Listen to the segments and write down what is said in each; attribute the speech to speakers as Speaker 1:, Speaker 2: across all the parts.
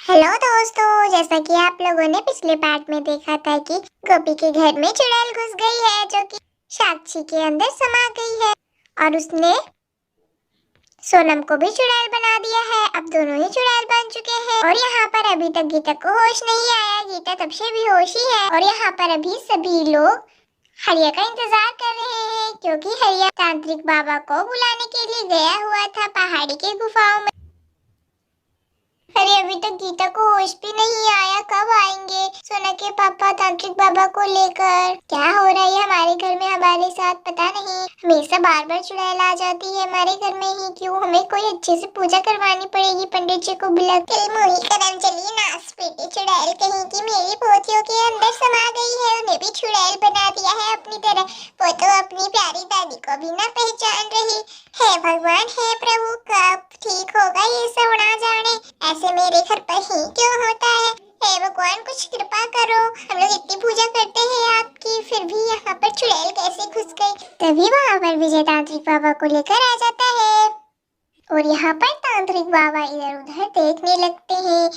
Speaker 1: Hello दोस्तों, जैसा कि आप लोगों ने पिछले पार्ट में देखा था कि गोपी के घर में चुड़ैल घुस गई है जो कि साक्षी के अंदर समा गई है और उसने सोनम को भी चुड़ैल बना दिया है। अब दोनों ही चुड़ैल बन चुके हैं और यहाँ पर अभी तक गीता को होश नहीं आया। गीता तब से भी होशी है और यहाँ पर अभी सभी लोग हरिया का इंतजार कर रहे हैं क्योंकि हरिया तांत्रिक बाबा को बुलाने के लिए गया हुआ था पहाड़ी के गुफाओं में। अरे अभी तक गीता को होश भी नहीं आया, कब आएंगे सोना के पापा तांत्रिक बाबा को लेकर? क्या हो रहा है हमारे घर में हमारे साथ, पता नहीं। हमेशा बार बार चुड़ैल आ जाती है हमारे घर में ही क्यों? हमें कोई अच्छे से पूजा करवानी पड़ेगी पंडित जी को बुला के। मोही करम चली नास बेटी चुड़ैल कहीं की मेरी पोतियों के अंदर समा गई है, उन्हें भी चुड़ैल बना दिया है अपनी तरह। वो तो अपनी प्यारी दादी को भी ना पहचान रही है। भगवान है प्रभु, कब ठीक होगा ये सब ना जाने। ऐसे मेरे घर पर ही क्यों होता है? हे भगवान कुछ कृपा करो, हम लोग इतनी पूजा करते हैं आपकी, फिर भी यहाँ पर चुड़ैल कैसे घुस गई? तभी वहाँ पर विजय तांत्रिक बाबा को लेकर आ जाता है और यहाँ पर तांत्रिक बाबा इधर उधर देखने लगते हैं।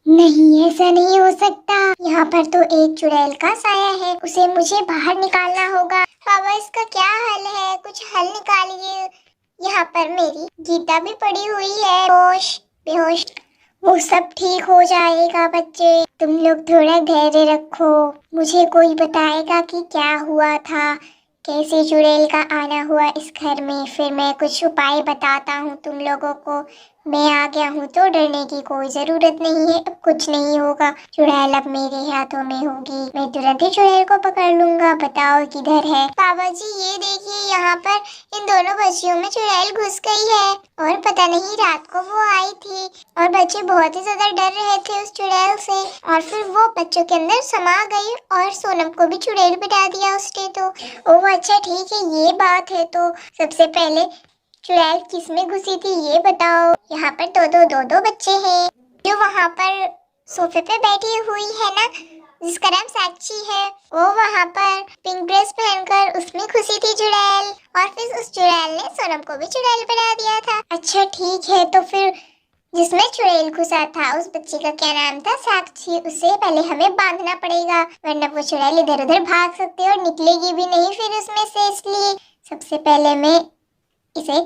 Speaker 1: नहीं, ऐसा नहीं हो सकता, यहाँ पर तो एक चुड़ैल का साया है, उसे मुझे बाहर निकालना होगा। बाबा इसका क्या हल है, कुछ हल निकालिए। यहाँ पर मेरी गीता भी पड़ी हुई है बेहोश बेहोश। वो सब ठीक हो जाएगा बच्चे, तुम लोग थोड़ा धैर्य रखो। मुझे कोई बताएगा कि क्या हुआ था, कैसे चुड़ैल का आना हुआ इस घर में, फिर मैं कुछ उपाय बताता हूँ तुम लोगों को। मैं आ गया हूँ तो डरने की कोई जरूरत नहीं है, अब कुछ नहीं होगा। चुड़ैल अब मेरे हाथों में होगी, मैं तुरंत ही चुड़ैल को पकड़ लूंगा। बताओ किधर है? बाबा जी ये देखिए, यहाँ पर इन दोनों बच्चियों में चुड़ैल घुस गई है और पता नहीं रात को वो आई थी और बच्चे बहुत ही ज्यादा डर रहे थे उस चुड़ैल से और फिर वो बच्चों के अंदर समा गई और सोनम को भी चुड़ैल बिठा दिया उसने। तो ओह अच्छा ठीक है, ये बात है। तो सबसे पहले चुड़ैल किसमें घुसी थी ये बताओ। यहाँ पर दो बच्चे हैं, जो वहाँ पर सोफे पे बैठी हुई है ना, जिसका नाम साक्षी है, वो वहाँ पर पिंक ड्रेस पहनकर उसमें घुसी थी चुड़ैल और फिर उस चुड़ैल ने सोनम को भी चुड़ैल बना दिया था। अच्छा ठीक है, तो फिर जिसमें चुड़ैल घुसा था उस बच्ची का क्या नाम था? साक्षी। उसे पहले हमें बांधना पड़ेगा वरना वो चुड़ैल इधर उधर भाग सकती है और निकलेगी भी नहीं फिर उसमें से। इसलिए सबसे पहले मैं इसे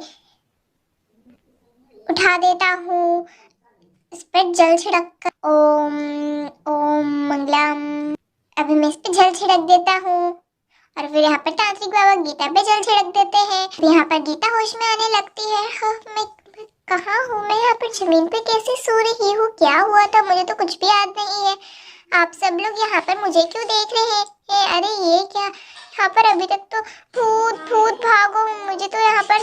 Speaker 1: उठा देता हूँ, इस पर जल छिड़क कर ओम ओम मंगलम। अभी मैं इस पर जल छिड़क देता हूँ और फिर यहाँ पर तांत्रिक बाबा गीता पे जल छिड़क देते हैं। यहाँ पर गीता होश में आने लगती है। हाँ, मैं कहाँ हूँ? मैं यहाँ पर जमीन पे कैसे सो रही हूँ? क्या हुआ था मुझे तो कुछ भी याद नहीं है। आप सब लोग यहाँ पर मुझे क्यों देख रहे हैं? अरे ये क्या, यहाँ पर अभी तक तो भूत भूत भागो। मुझे तो यहाँ पर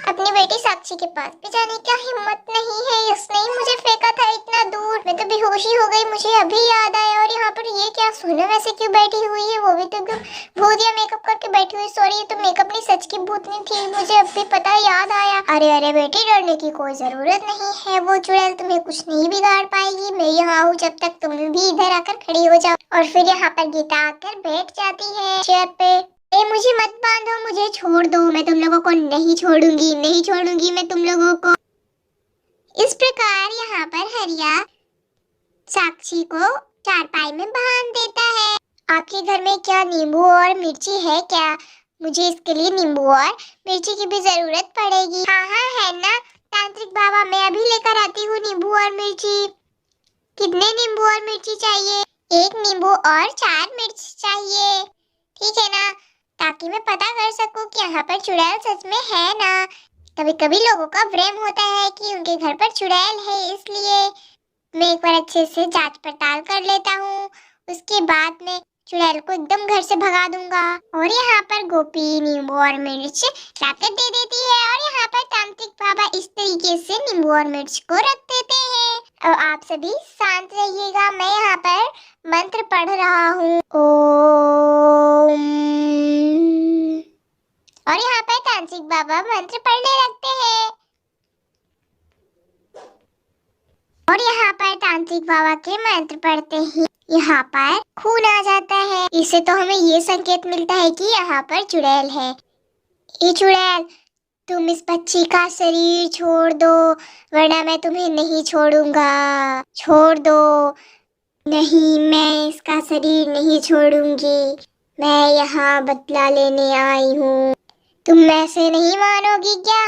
Speaker 1: अपनी बेटी साक्षी के पास भी जाने की हिम्मत नहीं है, उसने ही मुझे फेंका था इतना दूर। मैं तो बेहोशी हो गई, मुझे अभी याद आया। और यहाँ पर ये क्या, सोनम वैसे क्यों बैठी हुई है? वो भी तो एकदम भूतिया मेकअप करके बैठी हुई। सॉरी, ये तो मेकअप नहीं, सच की भूतनी थी, मुझे अभी पता याद आया। अरे अरे बेटी, डरने की कोई जरूरत नहीं है, वो चुड़ैल तुम्हें कुछ नहीं बिगाड़ पाएगी। मैं यहाँ हूँ जब तक तुम भी इधर आकर खड़ी हो जाओ। और फिर यहाँ पर गीता आकर बैठ जाती है चेयर पे। मुझे मत बांधो, मुझे छोड़ दो, मैं तुम लोगों को नहीं छोड़ूंगी, नहीं छोड़ूंगी मैं तुम लोगों को। इस प्रकार यहाँ पर हरिया साक्षी को चारपाई में बांध देता है। आपके घर में क्या नींबू और मिर्ची है क्या? मुझे इसके लिए नींबू और मिर्ची की भी जरूरत पड़ेगी। हाँ हाँ है ना तांत्रिक बाबा, मैं अभी लेकर आती हूँ नींबू और मिर्ची। कितने नींबू और मिर्ची चाहिए? 1 नींबू और 4 मिर्च चाहिए, ठीक है ना? ताकि मैं पता कर सकूं कि यहाँ पर चुड़ैल सच में है ना। कभी कभी लोगों का भ्रम होता है कि उनके घर पर चुड़ैल है, इसलिए मैं एक बार अच्छे से जांच पड़ताल कर लेता हूँ, उसके बाद मैं चुड़ैल को एकदम घर से भगा दूंगा। और यहाँ पर गोपी नींबू और मिर्च लाकर दे देती है और यहाँ पर तांत्रिक बाबा इस तरीके से नींबू और मिर्च को रख देते हैं। और आप सभी शांत रहिएगा, मैं यहाँ पर मंत्र पढ़ रहा हूँ। ओम। और यहाँ पर तांत्रिक बाबा मंत्र पढ़ने लगते हैं और यहाँ पर तांत्रिक बाबा के मंत्र पढ़ते ही यहाँ पर खून आ जाता है। इससे तो हमें ये संकेत मिलता है कि यहाँ पर चुड़ैल है। ये चुड़ैल तुम इस बच्ची का शरीर छोड़ दो, वरना मैं तुम्हें नहीं छोड़ूंगा। छोड़ दो। नहीं, मैं इसका शरीर नहीं छोड़ूंगी। मैं यहाँ बदला लेने आई हूँ। तुम ऐसे नहीं मानोगी क्या?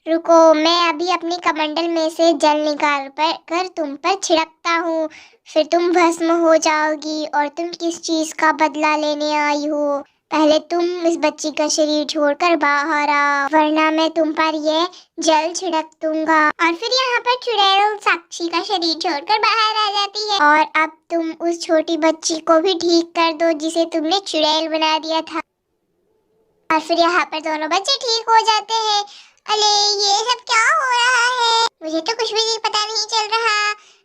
Speaker 1: रुको, मैं अभी अपनी कमंडल में से जल निकाल कर तुम पर छिड़कता हूँ, फिर तुम भस्म हो जाओगी। और तुम किस चीज का बदला लेने आई हो? पहले तुम इस बच्ची का शरीर छोड़कर बाहर आओ, वरना मैं तुम पर ये जल छिड़क दूंगा। और फिर यहाँ पर चुड़ैल साक्षी का शरीर छोड़कर बाहर आ जाती है। और अब तुम उस छोटी बच्ची को भी ठीक कर दो जिसे तुमने चुड़ैल बना दिया था। और फिर यहाँ पर दोनों बच्चे ठीक हो जाते हैं। अरे ये सब क्या हो रहा है? मुझे तो कुछ भी पता नहीं चल रहा।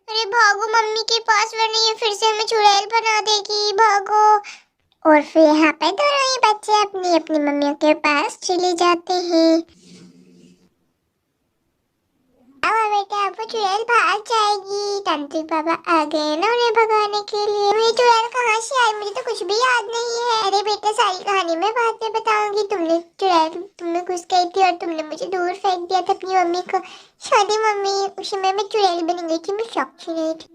Speaker 1: अरे भागो मम्मी के पास, वरना ये फिर से हमें चुड़ैल बना देगी। भागो। और फिर यहाँ पे दोनों ही बच्चे अपनी अपनी मम्मियों के पास चले जाते हैं। अब बेटा, अब वो चुड़ैल भाग जाएगी। तांत्रिक बाबा आ गए ना उन्हें भगाने के लिए। मुझे चुड़ैल कहाँ से आई? मुझे तो कुछ भी याद नहीं है। अरे बेटा, सारी कहानी मैं बाद में बताऊंगी। तुमने घुस गई थी और तुमने मुझे दूर फेंक दिया था अपनी मम्मी को। सॉरी मम्मी, उसी में मैं चुड़ैल बन गई थी, मैं साक्षी नहीं थी।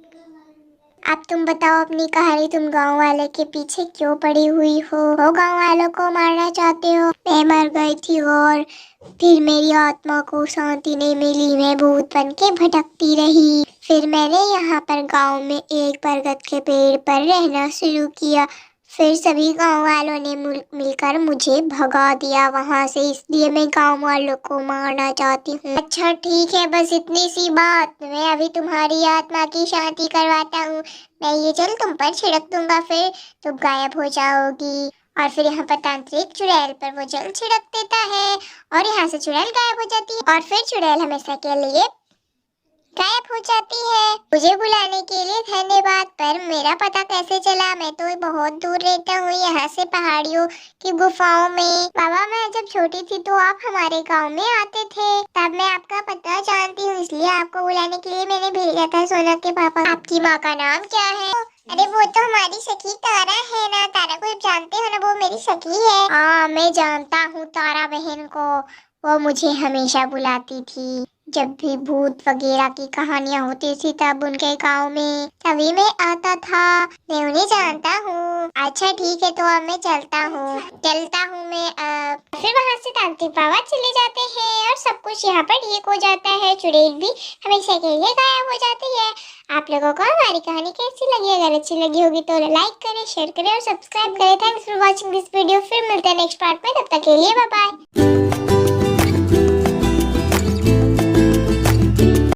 Speaker 1: अब तुम बताओ अपनी कहानी। तुम गांव वाले के पीछे क्यों पड़ी हुई हो? गांव वालों को मारना चाहते हो? मैं मर गई थी और फिर मेरी आत्मा को शांति नहीं मिली, मैं भूत बन के भटकती रही। फिर मैंने यहाँ पर गांव में एक बरगद के पेड़ पर रहना शुरू किया। फिर सभी गांव वालों ने मिलकर मुझे भगा दिया वहाँ से, इसलिए मैं गांव वालों को मारना चाहती हूँ। अच्छा ठीक है, बस इतनी सी बात। मैं अभी तुम्हारी आत्मा की शांति करवाता हूँ। मैं ये जल तुम पर छिड़क दूंगा, फिर तुम गायब हो जाओगी। और फिर यहाँ पर तांत्रिक चुड़ैल पर वो जल छिड़क देता है और यहाँ से चुड़ैल गायब हो जाती है। और फिर चुड़ैल हमेशा के लिए गायब हो जाती है। मुझे बुलाने के लिए धन्यवाद, पर मेरा पता कैसे चला? मैं तो बहुत दूर रहता हूँ यहाँ से, पहाड़ियों की गुफाओं में। बाबा, मैं जब छोटी थी तो आप हमारे गांव में आते थे, तब मैं आपका पता जानती हूँ, इसलिए आपको बुलाने के लिए मैंने भेजा था। सोना के पापा, आपकी माँ का नाम क्या है? अरे वो तो हमारी सखी तारा है ना। तारा को आप जानते हो ना, वो मेरी सखी है। हाँ, मैं जानता हूँ तारा बहन को। वो मुझे हमेशा बुलाती थी जब भी भूत वगैरह की कहानियाँ होती थी, तब उनके गांव में तभी मैं आता था। मैं उन्हें जानता हूँ। अच्छा ठीक है, तो अब मैं चलता हूँ मैं। फिर वहाँ से तांत्रिक बाबा चले जाते हैं और सब कुछ यहाँ पर ठीक हो जाता है। चुड़ैल भी हमेशा के लिए गायब हो जाती है। आप लोगों को हमारी कहानी कैसी लगी? अगर अच्छी लगी होगी तो लाइक करें, शेयर करें और सब्सक्राइब करें। Thanks for watching this video. फिर मिलते हैं नेक्स्ट पार्ट में, तब तक के लिए बाय बाय।